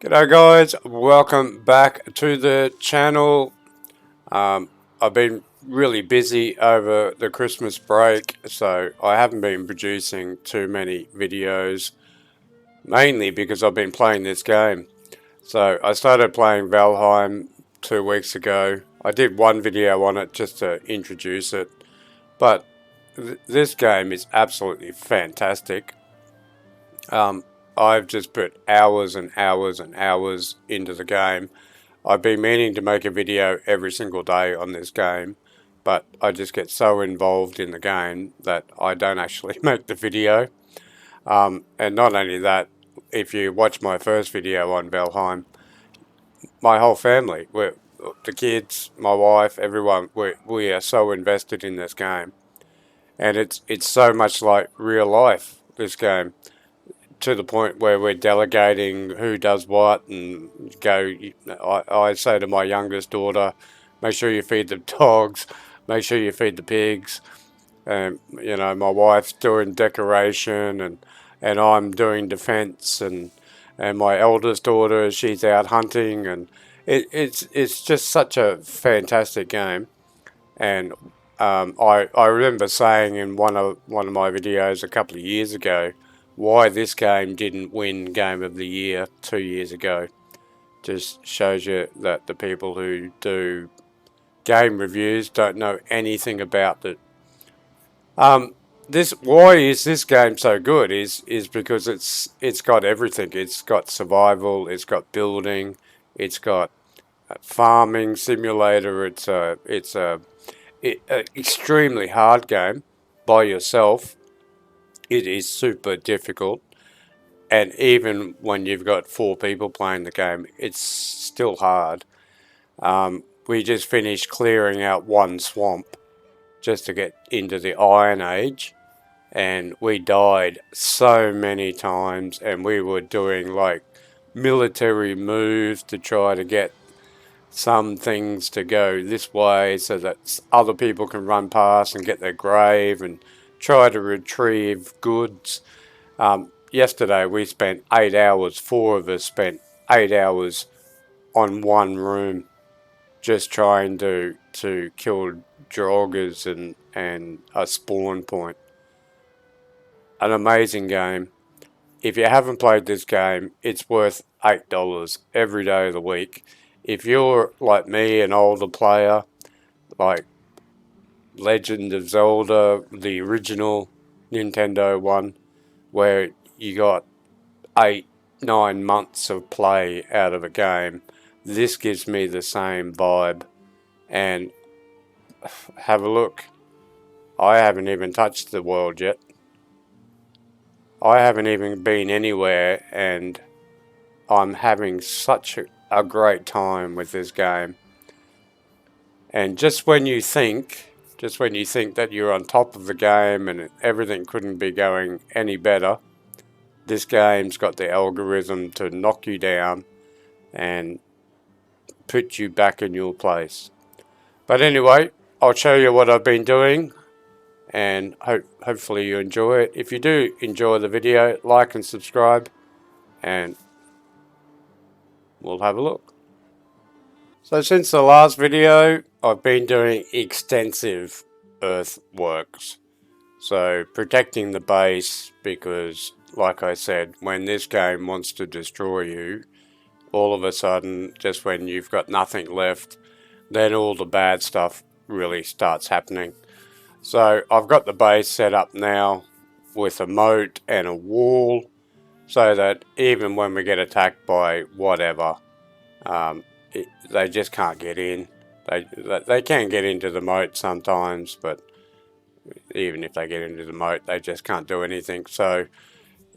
G'day guys, welcome back to the channel. I've been really busy over the Christmas break, so I haven't been producing too many videos, mainly because I've been playing this game. So I started playing Valheim 2 weeks ago. I did one video on it just to introduce it, but this game is absolutely fantastic. I've just put hours and hours and hours into the game. I've been meaning to make a video every single day on this game, but I just get so involved in the game that I don't actually make the video. And not only that, if you watch my first video on Valheim, my whole family, the kids, my wife, everyone, we are so invested in this game. And it's so much like real life, this game, to the point where we're delegating who does what and go. I say to my youngest daughter, make sure you feed the dogs, make sure you feed the pigs. And my wife's doing decoration and I'm doing defense and my eldest daughter, she's out hunting, and it's just such a fantastic game. And I remember saying in one of my videos a couple of years ago why this game didn't win Game of the Year 2 years ago. Just shows you that the people who do game reviews don't know anything about it. This why is this game so good is because it's got everything. It's got survival, it's got building, it's got farming simulator. It's a extremely hard game by yourself. It is super difficult, and even when you've got 4 people playing the game, it's still hard. We just finished clearing out one swamp just to get into the Iron Age, and we died so many times, and we were doing like military moves to try to get some things to go this way so that other people can run past and get their grave and try to retrieve goods. Yesterday we spent 8 hours, 4 of us spent 8 hours on one room just trying to kill draugrs and a spawn point. An amazing game. If you haven't played this game, it's worth $8 every day of the week. If you're like me, an older player, like Legend of Zelda, the original Nintendo one, where you got 8, 9 months of play out of a game, this gives me the same vibe. And have a look. I haven't even touched the world yet. I haven't even been anywhere, and I'm having such a great time with this game. And just when you think that you're on top of the game and everything couldn't be going any better, this game's got the algorithm to knock you down and put you back in your place. But anyway, I'll show you what I've been doing, and hopefully you enjoy it. If you do enjoy the video, like and subscribe, and we'll have a look. So since the last video, I've been doing extensive earthworks. So protecting the base, because like I said, when this game wants to destroy you, all of a sudden, just when you've got nothing left, then all the bad stuff really starts happening. So I've got the base set up now with a moat and a wall, so that even when we get attacked by whatever, they just can't get in. They can get into the moat sometimes, but even if they get into the moat, they just can't do anything. So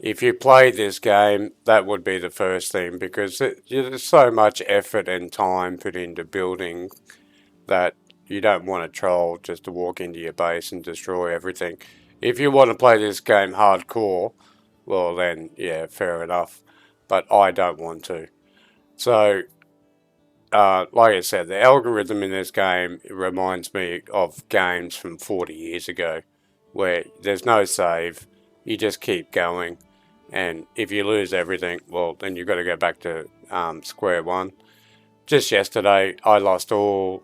if you play this game, that would be the first thing, because there's so much effort and time put into building that you don't want to troll just to walk into your base and destroy everything. If you want to play this game hardcore, well then, yeah, fair enough. But I don't want to. So, like I said, the algorithm in this game reminds me of games from 40 years ago, where there's no save, you just keep going, and if you lose everything, well, then you've got to go back to square one. Just yesterday, we lost all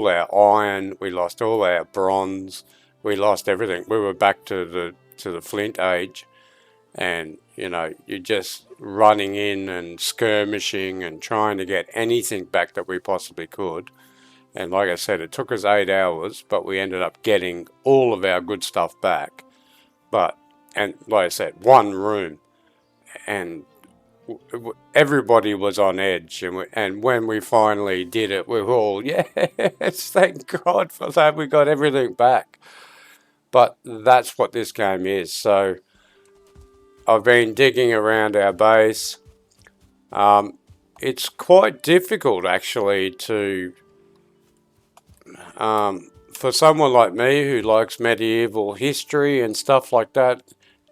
our iron, we lost all our bronze, we lost everything. We were back to the flint age, and you're just running in and skirmishing and trying to get anything back that we possibly could. And like I said, it took us 8 hours, but we ended up getting all of our good stuff back. And like I said, one room, and everybody was on edge, and when we finally did it, we were all, yes, thank God for that, we got everything back. But that's what this game is. So I've been digging around our base. It's quite difficult actually for someone like me who likes medieval history and stuff like that.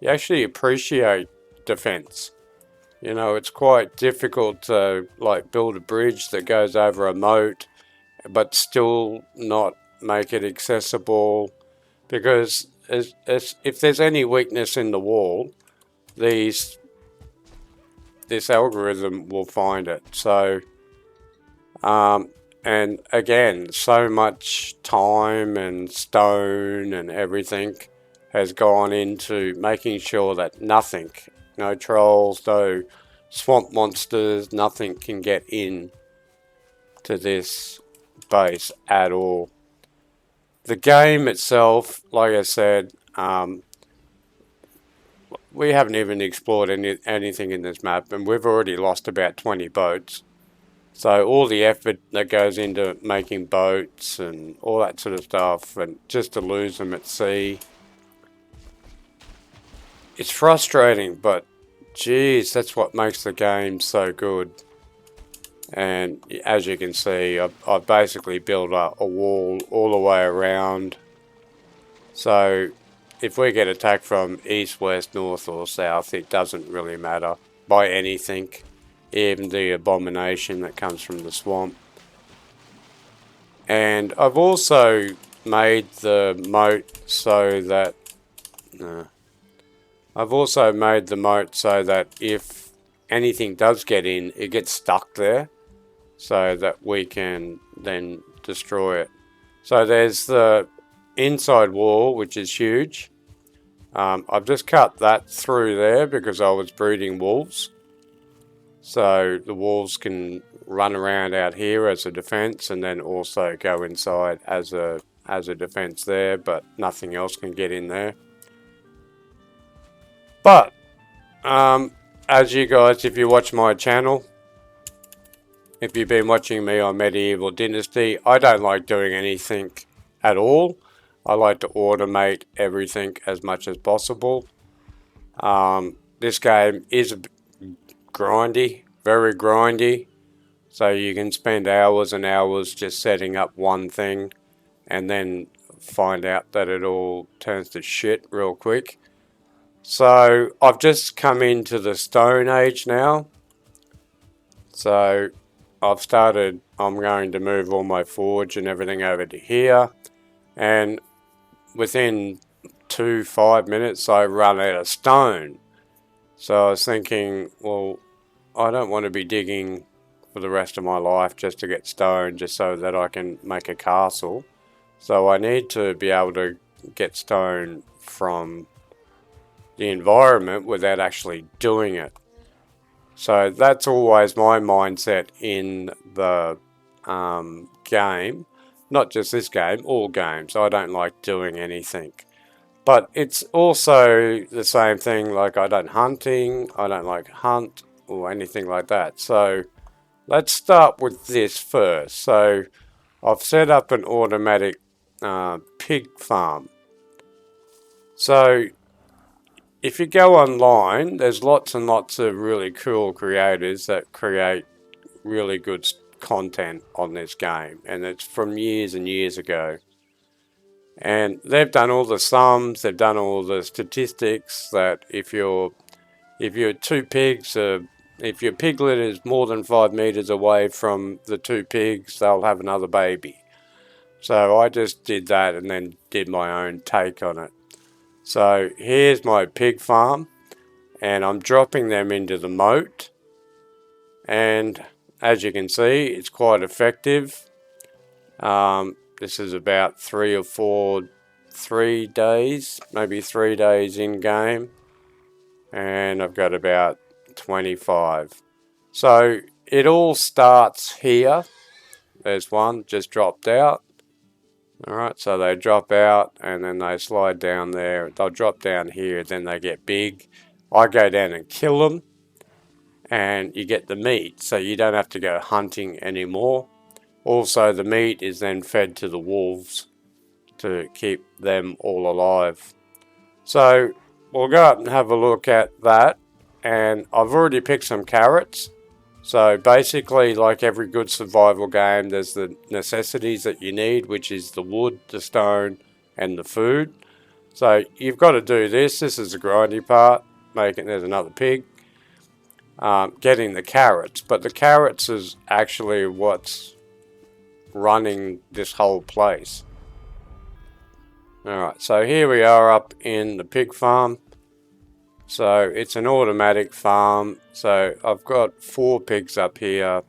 You actually appreciate defense. It's quite difficult to build a bridge that goes over a moat, but still not make it accessible, because if there's any weakness in the wall, this algorithm will find it. So, and again, so much time and stone and everything has gone into making sure that nothing, no trolls, no swamp monsters, nothing can get in to this base at all. The game itself, like I said, we haven't even explored anything in this map, and we've already lost about 20 boats. So all the effort that goes into making boats and all that sort of stuff, and just to lose them at sea, it's frustrating, but geez, that's what makes the game so good. And as you can see, I've basically built a wall all the way around. So if we get attacked from east, west, north or south, it doesn't really matter by anything, even the abomination that comes from the swamp. And I've also made the moat so that if anything does get in, it gets stuck there, so that we can then destroy it. So there's the inside wall, which is huge. I've just cut that through there because I was breeding wolves. So the wolves can run around out here as a defense, and then also go inside as a defense there, but nothing else can get in there. But as you guys, if you watch my channel, if you've been watching me on Medieval Dynasty, I don't like doing anything at all. I like to automate everything as much as possible. This game is grindy, very grindy. So you can spend hours and hours just setting up one thing, and then find out that it all turns to shit real quick. So I've just come into the Stone Age now. So I'm going to move all my forge and everything over to here. And within 5 minutes, I run out of stone. So I was thinking, well, I don't want to be digging for the rest of my life just to get stone, just so that I can make a castle. So I need to be able to get stone from the environment without actually doing it. So that's always my mindset in the game. Not just this game, all games. I don't like doing anything. But it's also the same thing, like I don't like hunt or anything like that. So let's start with this first. So I've set up an automatic pig farm. So if you go online, there's lots and lots of really cool creators that create really good content on this game, and it's from years and years ago. And they've done all the sums, they've done all the statistics that if your two pigs if your piglet is more than 5 meters away from the two pigs, they'll have another baby. So I just did that and then did my own take on it. So here's my pig farm, and I'm dropping them into the moat. and as you can see, it's quite effective. This is about 3 days, maybe 3 days in game, and I've got about 25. So it all starts here. There's one just dropped out. Alright, so they drop out and then they slide down there. They'll drop down here, then they get big. I go down and kill them, and you get the meat, so you don't have to go hunting anymore. Also, the meat is then fed to the wolves to keep them all alive. So we'll go up and have a look at that, and I've already picked some carrots. So basically, like every good survival game, there's the necessities that you need, which is the wood, the stone, and the food. So you've got to do this. This is the grindy part. There's another pig. Getting the carrots, but the carrots is actually what's running this whole place. Alright, so here we are up in the pig farm. So it's an automatic farm. So I've got 4 pigs up here.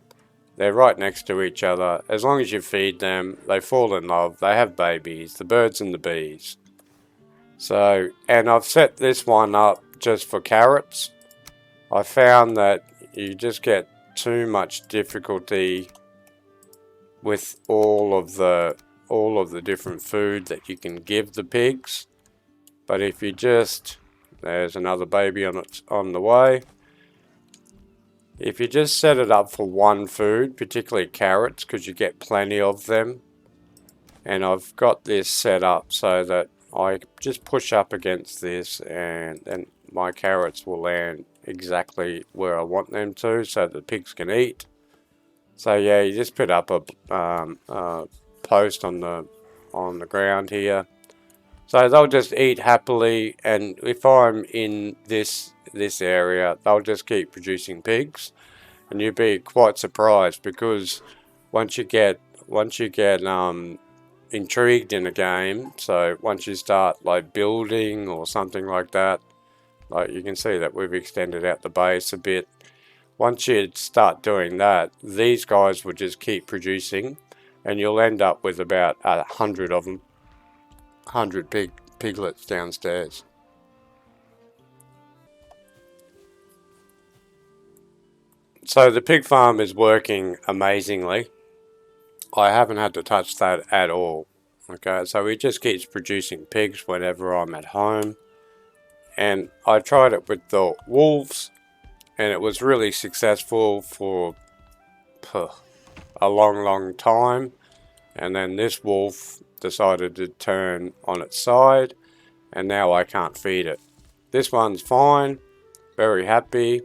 They're right next to each other. As long as you feed them, they fall in love. They have babies, the birds and the bees. So, and I've set this one up just for carrots. I found that you just get too much difficulty with all of the different food that you can give the pigs. But if you just, there's another baby on the way. If you just set it up for one food, particularly carrots, because you get plenty of them, and I've got this set up so that I just push up against this, and then my carrots will land exactly where I want them to, so the pigs can eat. So yeah, you just put up a post on the ground here, so they'll just eat happily. And if I'm in this area, they'll just keep producing pigs, and you'd be quite surprised, because once you get intrigued in a game, so once you start like building or something like that, like you can see that we've extended out the base a bit. Once you start doing that, these guys will just keep producing, and you'll end up with about 100 of them, 100 piglets downstairs. So the pig farm is working amazingly. I haven't had to touch that at all. Okay, so it just keeps producing pigs whenever I'm at home. And I tried it with the wolves, and it was really successful for a long time. And then this wolf decided to turn on its side, and now I can't feed it. This one's fine, very happy,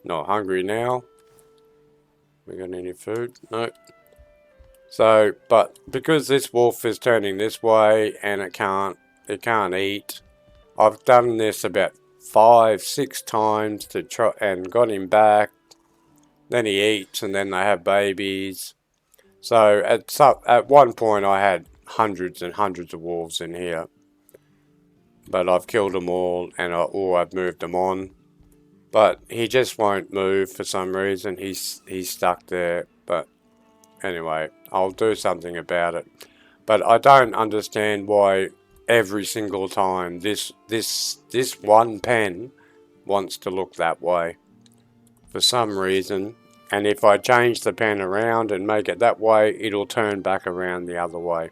not hungry now. We got any food? No. So, but because this wolf is turning this way and it can't eat, I've done this about 5-6 times to try and got him back. Then he eats, and then they have babies. So at one point I had hundreds and hundreds of wolves in here, but I've killed them all, or I've moved them on. But he just won't move for some reason. He's stuck there. But anyway, I'll do something about it. But I don't understand why every single time this one pen wants to look that way for some reason. And if I change the pen around and make it that way, it'll turn back around the other way.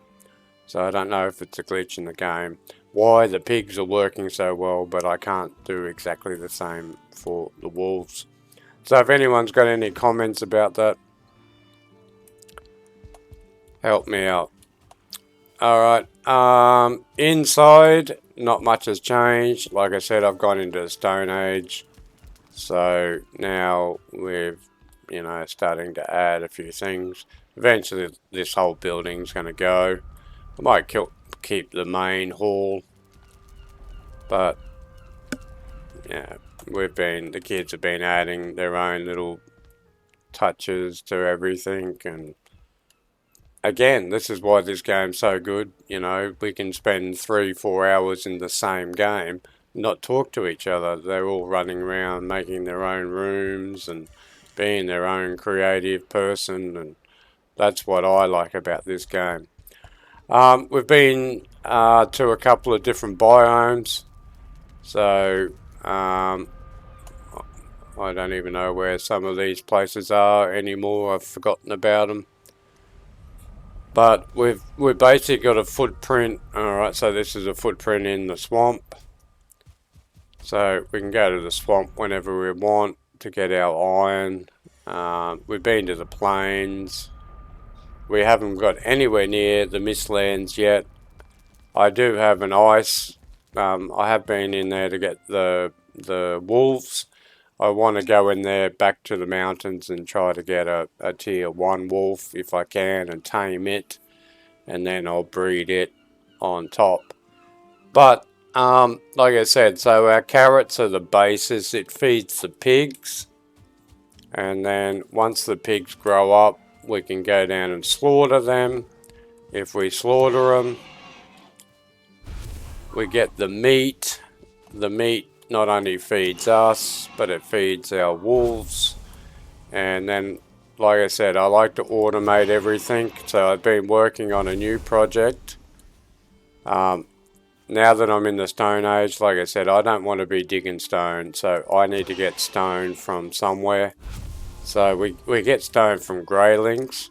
So I don't know if it's a glitch in the game. Why the pigs are working so well, but I can't do exactly the same for the wolves. So if anyone's got any comments about that, help me out. Alright, inside, not much has changed. Like I said, I've gone into the Stone Age. So now we're, starting to add a few things. Eventually this whole building's going to go. I might keep the main hall. But, yeah, the kids have been adding their own little touches to everything, and again, this is why this game's so good. We can spend 3-4 hours in the same game, not talk to each other. They're all running around making their own rooms and being their own creative person, and that's what I like about this game. We've been to a couple of different biomes, so I don't even know where some of these places are anymore. I've forgotten about them. But we've basically got a footprint. Alright, so this is a footprint in the swamp. So we can go to the swamp whenever we want to get our iron. We've been to the plains. We haven't got anywhere near the Mistlands yet. I do have an ice. I have been in there to get the wolves. I want to go in there back to the mountains and try to get a tier 1 wolf if I can and tame it, and then I'll breed it on top. But like I said, so our carrots are the basis. It feeds the pigs, and then once the pigs grow up, we can go down and slaughter them. If we slaughter them, we get the meat. The meat not only feeds us, but it feeds our wolves. And then, like I said, I like to automate everything. So I've been working on a new project. Now that I'm in the Stone Age, like I said, I don't want to be digging stone. So I need to get stone from somewhere. So we get stone from greylings.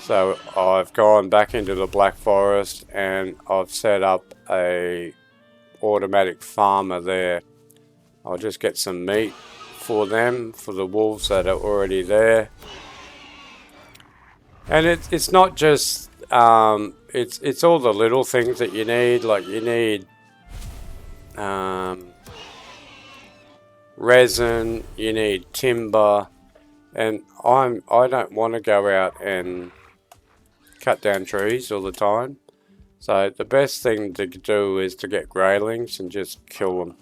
So I've gone back into the Black Forest and I've set up a automatic farmer there. I'll just get some meat for them, for the wolves that are already there. And it's not just it's all the little things that you need. Like you need resin, you need timber, and I don't want to go out and cut down trees all the time. So the best thing to do is to get greylings and just kill them.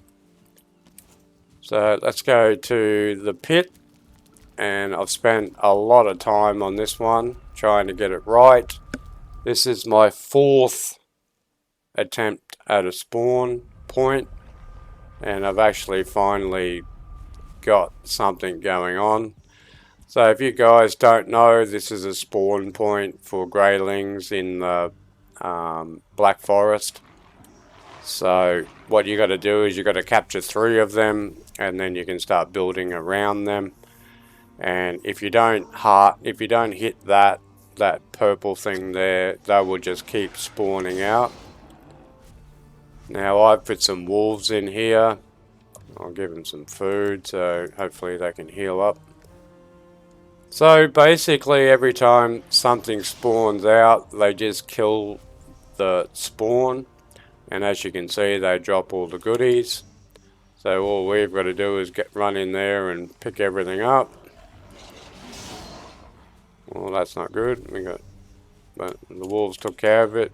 So let's go to the pit, and I've spent a lot of time on this one trying to get it right. This is my 4th attempt at a spawn point, and I've actually finally got something going on. So if you guys don't know, this is a spawn point for greylings in the Black Forest. So what you got to do is you got to capture 3 of them, and then you can start building around them. And if you don't hit that purple thing there, they will just keep spawning out. Now I've put some wolves in here. I'll give them some food, so hopefully they can heal up. So basically every time something spawns out, they just kill the spawn, and as you can see, they drop all the goodies. So all we've got to do is run in there and pick everything up. Well, that's not good. But the wolves took care of it.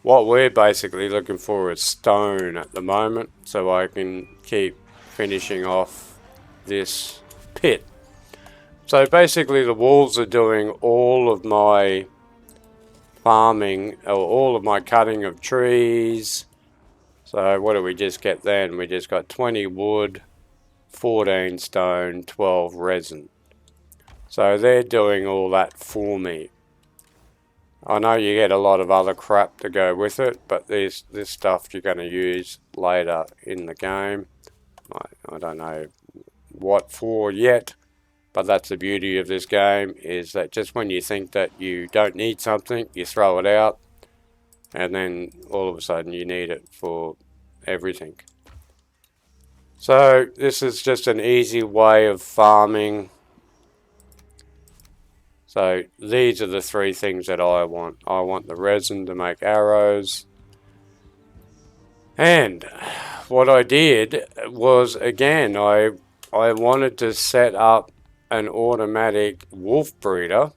What we're basically looking for is stone at the moment, so I can keep finishing off this pit. So basically the wolves are doing all of my farming, or all of my cutting of trees. So what do we just get then? We just got 20 wood, 14 stone, 12 resin. So they're doing all that for me. I know you get a lot of other crap to go with it, but this stuff you're going to use later in the game. I don't know what for yet, but that's the beauty of this game, is that just when you think that you don't need something, you throw it out, and then all of a sudden you need it for everything. So this is just an easy way of farming. So these are the 3 things that I want. I want the resin to make arrows. And what I did was, again, I wanted to set up an automatic wolf breeder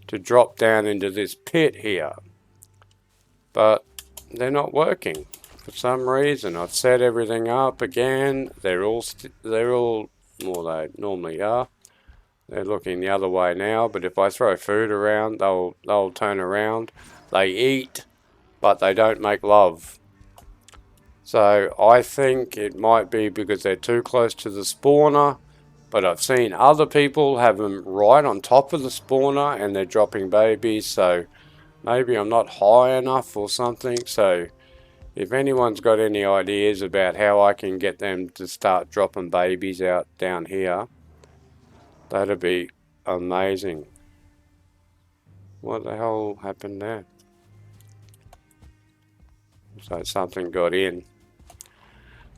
to drop down into this pit here. But they're not working for some reason. I've set everything up again. They're all well, they normally are. They're looking the other way now, but if I throw food around, they'll turn around. They eat, but they don't make love. So I think it might be because they're too close to the spawner, but I've seen other people have them right on top of the spawner and they're dropping babies, so maybe I'm not high enough or something. So if anyone's got any ideas about how I can get them to start dropping babies out down here, that'd be amazing. What the hell happened there? So something got in.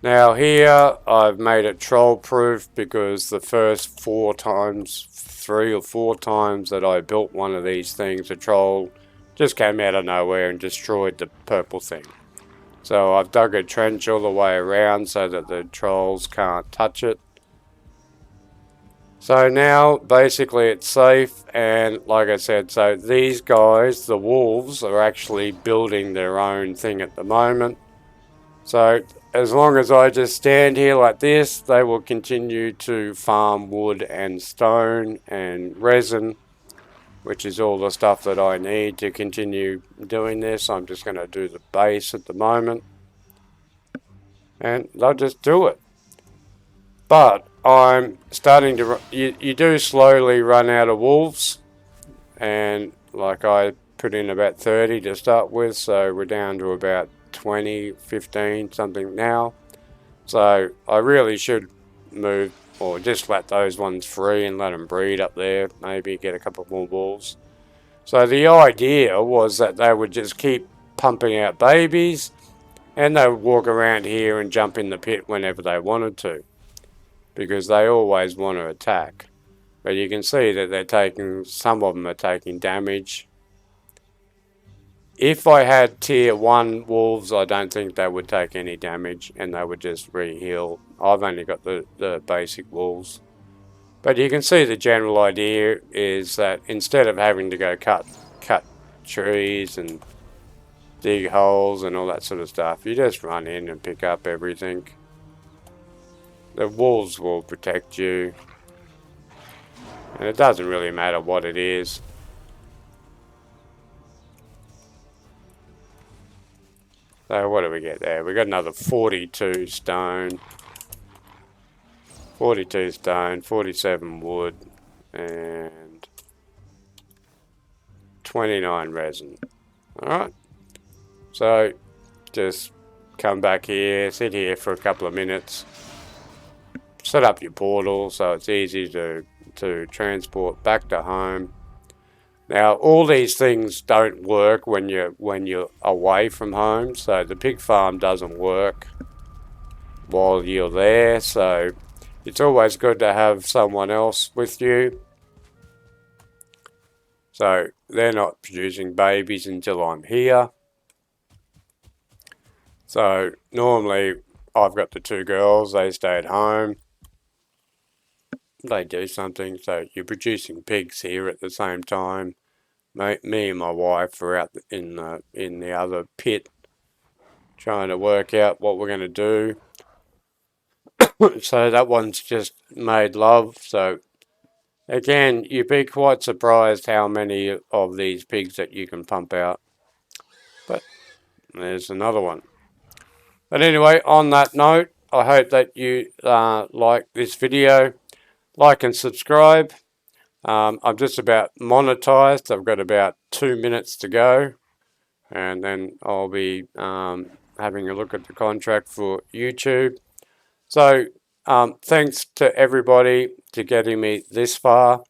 Now here I've made it troll proof because the first 3 or 4 times that I built one of these things, a troll just came out of nowhere and destroyed the purple thing. So I've dug a trench all the way around so that the trolls can't touch it. So now basically it's safe, and like I said, so these guys, the wolves, are actually building their own thing at the moment. So as long as I just stand here like this, they will continue to farm wood and stone and resin, which is all the stuff that I need to continue doing this. I'm just going to do the base at the moment, and they'll just do it. But I'm starting to, you do slowly run out of wolves, and like I put in about 30 to start with, so we're down to about 20, 15, something now. So I really should move, or just let those ones free and let them breed up there, maybe get a couple more wolves. So the idea was that they would just keep pumping out babies, and they would walk around here and jump in the pit whenever they wanted to, because they always want to attack. But you can see that some of them are taking damage. If I had tier 1 wolves, I don't think they would take any damage and they would just re-heal. I've only got the basic wolves. But you can see the general idea is that instead of having to go cut trees and dig holes and all that sort of stuff, you just run in and pick up everything. The wolves will protect you. And it doesn't really matter what it is. So what do we get there? We got another 42 stone. 42 stone, 47 wood, and 29 resin. Alright. So just come back here, sit here for a couple of minutes. Set up your portal so it's easy to transport back to home. Now all these things don't work when you're away from home, so the pig farm doesn't work while you're there, so it's always good to have someone else with you. So they're not producing babies until I'm here. So normally I've got the 2 girls, they stay at home. They do something, so you're producing pigs here at the same time. Me and my wife are out in the other pit trying to work out what we're going to do. So that one's just made love. So again, you'd be quite surprised how many of these pigs that you can pump out. But there's another one. But anyway, on that note, I hope that you like this video. Like and subscribe. I'm just about monetized. I've got about 2 minutes to go, and then I'll be having a look at the contract for YouTube. So thanks to everybody for getting me this far.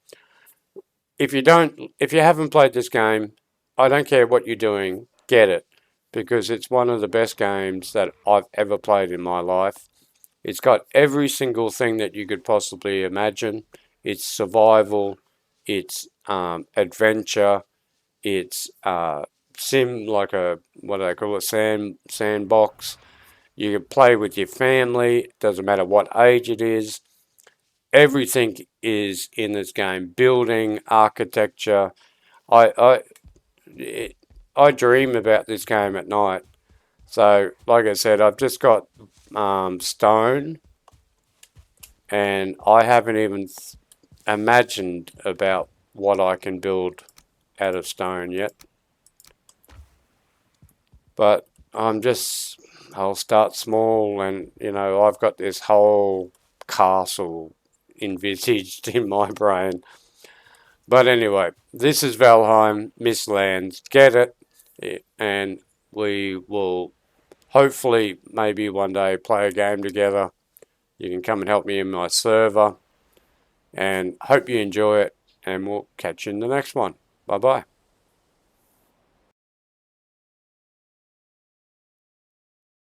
If you haven't played this game, I don't care what you're doing, get it, because it's one of the best games that I've ever played in my life. It's got every single thing that you could possibly imagine. It's survival, it's adventure, it's sim, like what do they call it, sandbox. You can play with your family, it doesn't matter what age it is. Everything is in this game. Building, architecture. I dream about this game at night. So, like I said, I've just got stone, and I haven't even imagined about what I can build out of stone yet. But I'll start small, and I've got this whole castle envisaged in my brain. But anyway, this is Valheim Mistlands. Get it, and we will hopefully maybe one day play a game together. You can come and help me in my server, and hope you enjoy it, and we'll catch you in the next one. Bye bye.